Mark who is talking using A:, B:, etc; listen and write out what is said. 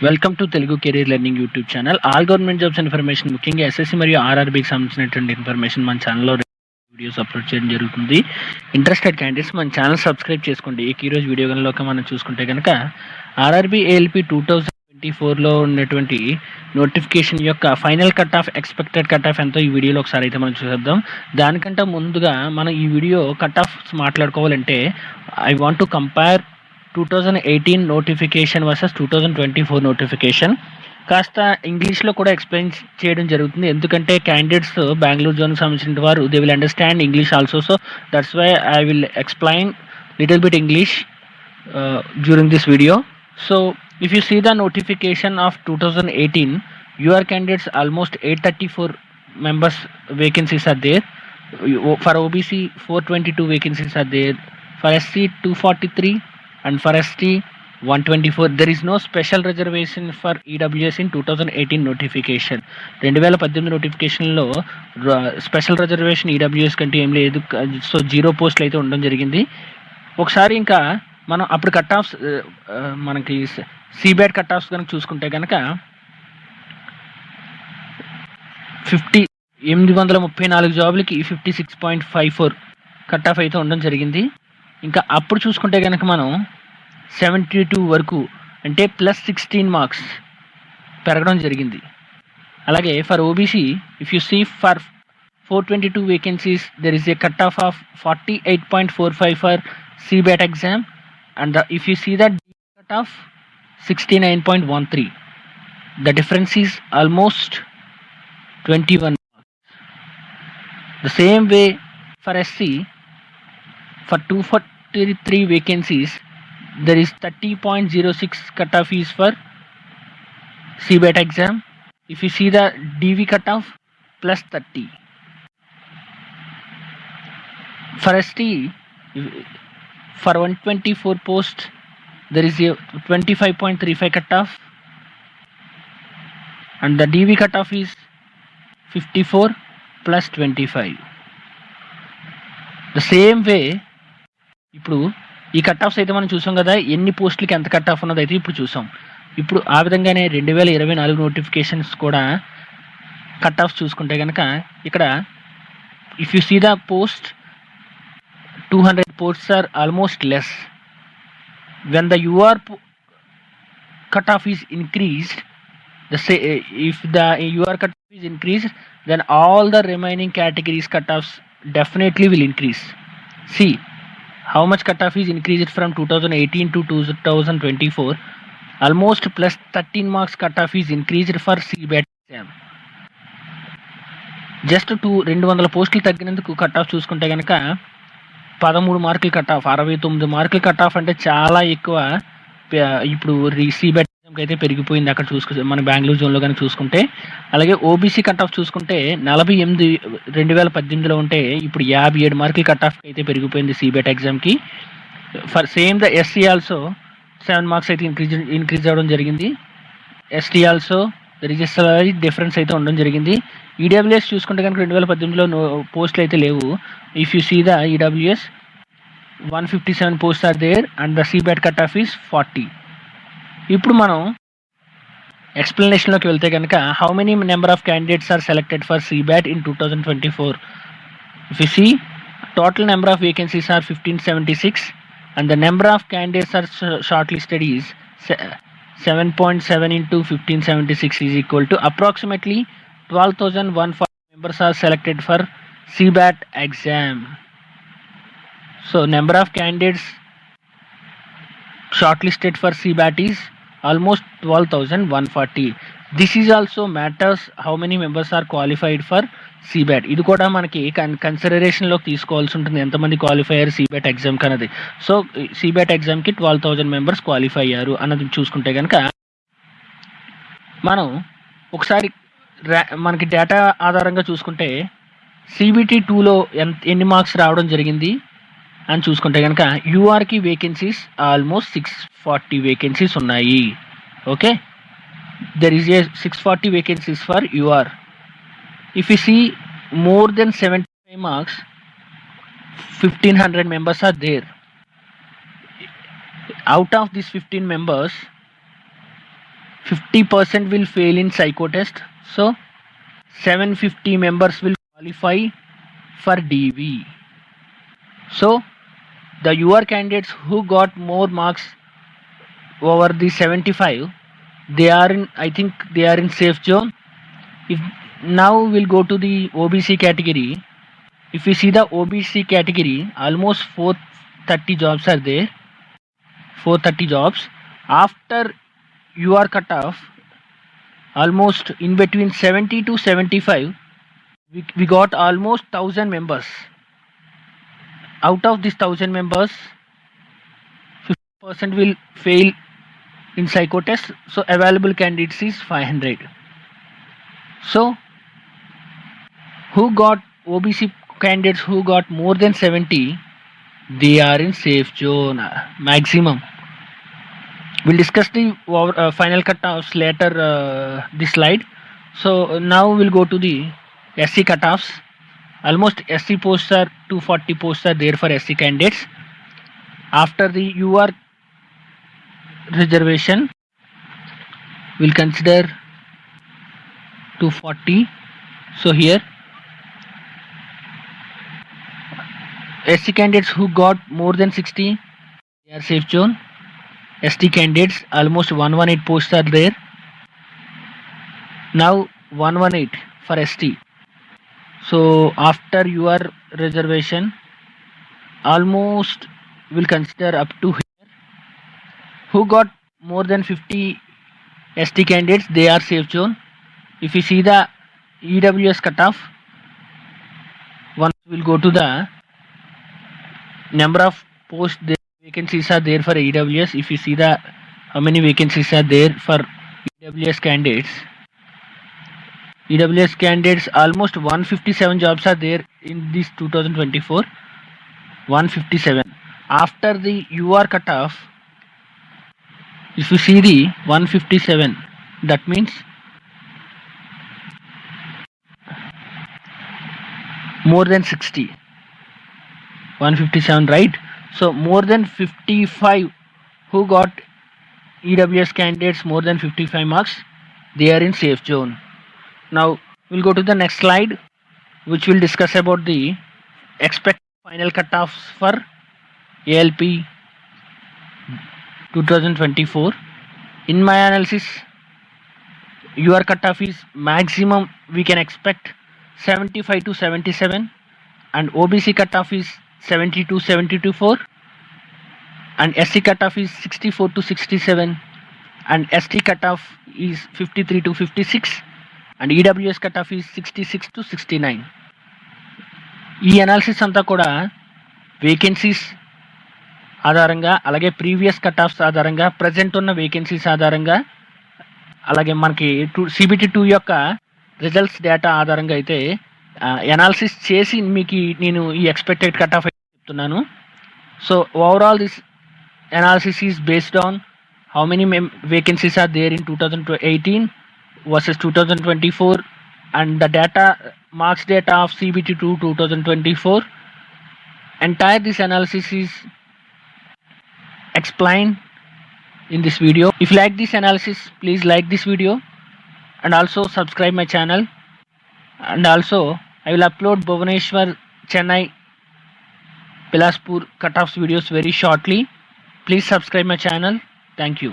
A: Welcome to Telugu career learning YouTube channel. All government jobs information, ముఖ్యంగా SSC మరియు ఆర్ఆర్బీకి సంబంధించినటువంటి information మన ఛానల్లో వీడియోస్ అప్లోడ్ చేయడం జరుగుతుంది. ఇంట్రెస్టెడ్ క్యాండిడేట్స్ మన ఛానల్ సబ్స్క్రైబ్ చేసుకోండి. ఈరోజు వీడియో కనుక మనం చూసుకుంటే కనుక ఆర్ఆర్బీ ఏఎల్పి 2024లో ఉన్నటువంటి నోటిఫికేషన్ యొక్క final cut off, expected cut off ఎంతో ఈ వీడియోలో ఒకసారి అయితే మనం చూద్దాం. దానికంటే ముందుగా మనం ఈ వీడియో కట్ ఆఫ్ మాట్లాడుకోవాలంటే I want to compare 2018 notification versus 2024 notification. కాస్త ఇంగ్లీష్లో కూడా ఎక్స్ప్లెయిన్ చేయడం జరుగుతుంది, ఎందుకంటే క్యాండిడేట్స్ బెంగళూరు జోన్కి సంబంధించిన వారు they will understand English also. So that's why I will explain little bit English during this video. So if you see the notification of 2018, your candidates almost 834 members vacancies are there. For OBC 422 vacancies are there, for SC 243 and for ST 124. There is no special reservation for EWS in 2018 notification. 2018 నోటిఫికేషన్లో special reservation EWS కంటే ఏం లేదు. So 0 పోస్టులు అయితే ఉండడం జరిగింది. ఒకసారి ఇంకా మనం అప్పుడు కట్ ఆఫ్స్, మనకి సిబ్యాట్ కట్ ఆఫ్స్ కనుక చూసుకుంటే కనుక 834 జాబులకి 56.54 కట్ ఆఫ్ అయితే ఉండడం జరిగింది. ఇంకా అప్పుడు చూసుకుంటే కనుక మనం 72 వరకు, అంటే +16 మార్క్స్ పెరగడం జరిగింది. అలాగే for OBC if you see for 422 vacancies there is a cut off 48.45 for సిబ్యాట్ exam, and if you see that cut off 69.13, the difference is almost 21. The same way for SC, for 243 vacancies there is 30.06 cut off is for CBAT exam. If you see the DV cut off +30. For ST, for 124 posts there is a 25.35 cut off, and the DV cut off is 54 + 25. The same way ఇప్పుడు ఈ cut offs అయితే మనం చూసాం కదా, ఎన్ని పోస్టులకి ఎంత cut off ఉన్నది అయితే ఇప్పుడు చూసాం. ఇప్పుడు ఆ విధంగానే 2024 నోటిఫికేషన్స్ కూడా కట్ ఆఫ్ చూసుకుంటే కనుక ఇక్కడ if you see the post 200 posts are almost less. When the UR cutoff is increased, if the UR cutoff is increased, then all the remaining categories cutoffs definitely will increase. See how much cutoff is increased from 2018 to 2024. Almost +13 marks cutoff is increased for CBAT exam. Just 200 పోస్టులు తగ్గినందుకు cut off చూసుకుంటే కనుక 13 మార్కులు cut off, 69 మార్కులు cut off అంటే చాలా ఎక్కువ. ఇప్పుడు సిబ్యాట్ ఎగ్జామ్కి అయితే పెరిగిపోయింది అక్కడ చూసుకుంటే, మన బెంగళూరు జోన్లో కనుక చూసుకుంటే. అలాగే ఓబీసీ కట్ ఆఫ్ చూసుకుంటే 48 2018లో ఉంటే ఇప్పుడు 57 మార్కులు కట్ ఆఫ్ అయితే పెరిగిపోయింది సిబ్యాట్ ఎగ్జామ్కి. For same the SC also 7 marks అయితే ఇంక్రీజ్ అవ్వడం జరిగింది. ఎస్టీ ఆల్సో రిజిస్టర్ డిఫరెన్స్ అయితే ఉండడం జరిగింది. ఈడబ్ల్యూఎస్ చూసుకుంటే కనుక 2018లో పోస్టులు అయితే లేవు. If you see the EWS 157 post are there and the సిబ్యాట్ కట్ ఆఫ్ ఈస్ 40. ఇప్పుడు మనం ఎక్స్ప్లెనేషన్లోకి వెళ్తే కనుక how many number of candidates are selected for సిబ్యాట్ in 2024. If you see total number of vacancies are 1576 and the number of candidates are shortlisted is 7.7 into 1576 is equal to approximately 12,140 members are selected for CBAT exam. So number of candidates shortlisted for CBAT is almost 12,140. This is also matters how many members are qualified for CBAT. ఇది కూడా మనకి కన్సిడరేషన్లోకి తీసుకోవాల్సి ఉంటుంది, ఎంతమంది qualify అయ్యారు సిబ్యాట్ ఎగ్జామ్కి అన్నది. So సిబ్యాట్ ఎగ్జామ్కి 12,000 మెంబర్స్ క్వాలిఫై అయ్యారు అన్నది చూసుకుంటే కనుక మనం ఒకసారి మనకి డేటా ఆధారంగా చూసుకుంటే CBT 2లో ఎన్ని మార్క్స్ రావడం జరిగింది అని చూసుకుంటే కనుక యూఆర్కి వేకెన్సీస్ ఆల్మోస్ట్ 640 వేకెన్సీస్ ఉన్నాయి. Okay, there is a 640 vacancies for UR. If you see more than 75 marks, 1500 members are there. Out of these 15 members, 50% will fail in psycho test. So 750 members will qualify for DV. So the UR candidates who got more marks over the 75, I think they are in safe zone. If now we'll go to the OBC category. If we see the OBC category, almost 430 jobs are there. 430 jobs. After UR cutoff, almost in between 70 to 75, we got almost 1000 members. Out of these 1000 members, 50% will fail in psycho test. So available candidates is 500. So who got OBC candidates who got more than 70, they are in safe zone maximum. We'll discuss the final cutoffs later this slide. So now we'll go to the SC cutoffs. Almost SC posts are 240 posts are there for SC candidates. After the UR reservation, we'll consider 240. So here SC candidates who got more than 60, they are safe zone. ST candidates, almost 118 posts are there. Now 118 for ST. So after your reservation, almost will consider up to here. Who got more than 50 ST candidates, they are safe zone. If you see the EWS cutoff, once we'll go to the number of posts there, vacancies are there for EWS. If you see the how many vacancies are there for EWS candidates, almost 157 jobs are there in this 2024. 157. After the UR cutoff, if you see the 157, that means more than 60. 157, right? So more than 55 who got EWS candidates more than 55 marks, they are in safe zone. Now we'll go to the next slide, which will discuss about the expected final cutoffs for ALP 2024. In my analysis, your cutoff is maximum we can expect 75 to 77, and OBC cutoff is 70 to 72.4, and SC cutoff is 64 to 67, and ST cutoff is 53 to 56, and EWS cutoff is 66 to 69. ఈ analysis అంతా కూడా vacancies ఆధారంగా, అలాగే previous cut-offs ఆధారంగా, present ఉన్న vacancies ఆధారంగా, అలాగే మనకి CBT 2 యొక్క రిజల్ట్స్ డేటా ఆధారంగా అయితే అనాలిసిస్ చేసి మీకు నేను ఈ ఎక్స్పెక్టెడ్ కటాఫ్ చెప్తున్నాను. So overall this analysis is based on how many vacancies are there in 2018 versus 2024, and the data marks data of CBT 2 2024. Entire this analysis is explained in this video. If you like this analysis, please like this video and also subscribe my channel. And also I will upload Bhubaneswar, Chennai, Bilaspur cutoffs videos very shortly. Please subscribe my channel. Thank you.